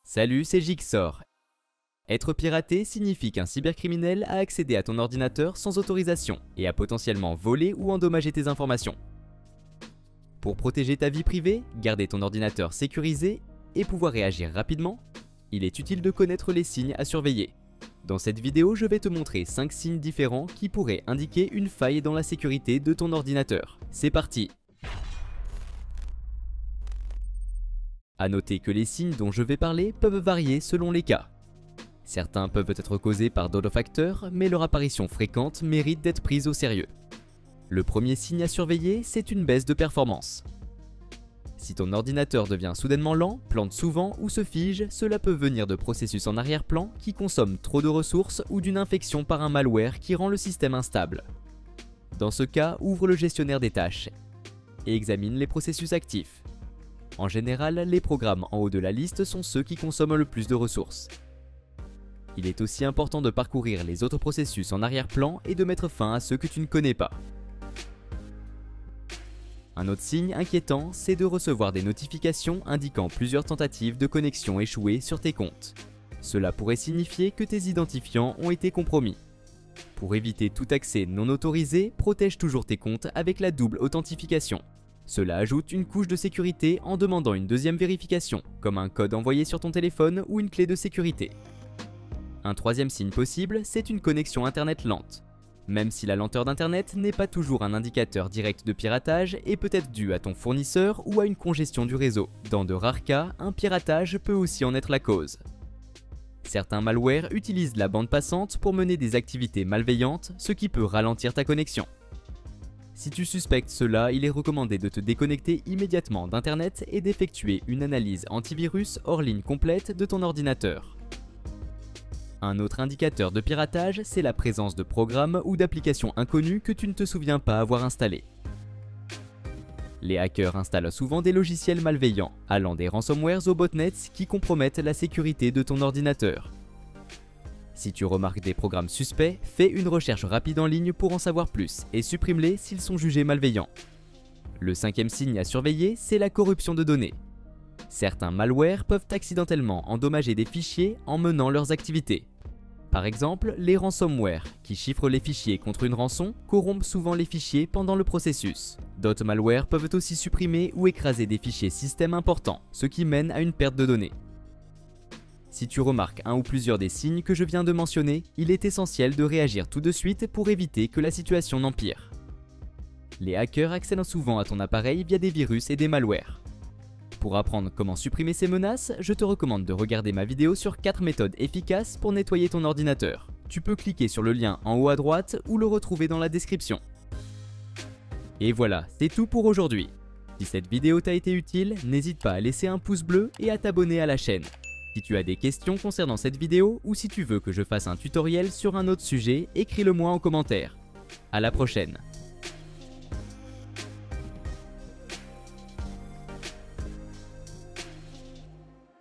Salut, c'est Jigsaw. Être piraté signifie qu'un cybercriminel a accédé à ton ordinateur sans autorisation et a potentiellement volé ou endommagé tes informations. Pour protéger ta vie privée, garder ton ordinateur sécurisé et pouvoir réagir rapidement, il est utile de connaître les signes à surveiller. Dans cette vidéo, je vais te montrer 5 signes différents qui pourraient indiquer une faille dans la sécurité de ton ordinateur. C'est parti! A noter que les signes dont je vais parler peuvent varier selon les cas. Certains peuvent être causés par d'autres facteurs, mais leur apparition fréquente mérite d'être prise au sérieux. Le premier signe à surveiller, c'est une baisse de performance. Si ton ordinateur devient soudainement lent, plante souvent ou se fige, cela peut venir de processus en arrière-plan qui consomment trop de ressources ou d'une infection par un malware qui rend le système instable. Dans ce cas, ouvre le gestionnaire des tâches et examine les processus actifs. En général, les programmes en haut de la liste sont ceux qui consomment le plus de ressources. Il est aussi important de parcourir les autres processus en arrière-plan et de mettre fin à ceux que tu ne connais pas. Un autre signe inquiétant, c'est de recevoir des notifications indiquant plusieurs tentatives de connexion échouées sur tes comptes. Cela pourrait signifier que tes identifiants ont été compromis. Pour éviter tout accès non autorisé, protège toujours tes comptes avec la double authentification. Cela ajoute une couche de sécurité en demandant une deuxième vérification, comme un code envoyé sur ton téléphone ou une clé de sécurité. Un troisième signe possible, c'est une connexion internet lente. Même si la lenteur d'internet n'est pas toujours un indicateur direct de piratage et peut être dû à ton fournisseur ou à une congestion du réseau. Dans de rares cas, un piratage peut aussi en être la cause. Certains malwares utilisent la bande passante pour mener des activités malveillantes, ce qui peut ralentir ta connexion. Si tu suspectes cela, il est recommandé de te déconnecter immédiatement d'Internet et d'effectuer une analyse antivirus hors ligne complète de ton ordinateur. Un autre indicateur de piratage, c'est la présence de programmes ou d'applications inconnues que tu ne te souviens pas avoir installées. Les hackers installent souvent des logiciels malveillants, allant des ransomwares aux botnets qui compromettent la sécurité de ton ordinateur. Si tu remarques des programmes suspects, fais une recherche rapide en ligne pour en savoir plus et supprime-les s'ils sont jugés malveillants. Le cinquième signe à surveiller, c'est la corruption de données. Certains malwares peuvent accidentellement endommager des fichiers en menant leurs activités. Par exemple, les ransomware, qui chiffrent les fichiers contre une rançon, corrompent souvent les fichiers pendant le processus. D'autres malwares peuvent aussi supprimer ou écraser des fichiers système importants, ce qui mène à une perte de données. Si tu remarques un ou plusieurs des signes que je viens de mentionner, il est essentiel de réagir tout de suite pour éviter que la situation n'empire. Les hackers accèdent souvent à ton appareil via des virus et des malwares. Pour apprendre comment supprimer ces menaces, je te recommande de regarder ma vidéo sur 4 méthodes efficaces pour nettoyer ton ordinateur. Tu peux cliquer sur le lien en haut à droite ou le retrouver dans la description. Et voilà, c'est tout pour aujourd'hui. Si cette vidéo t'a été utile, n'hésite pas à laisser un pouce bleu et à t'abonner à la chaîne. Si tu as des questions concernant cette vidéo ou si tu veux que je fasse un tutoriel sur un autre sujet, écris-le moi en commentaire. À la prochaine.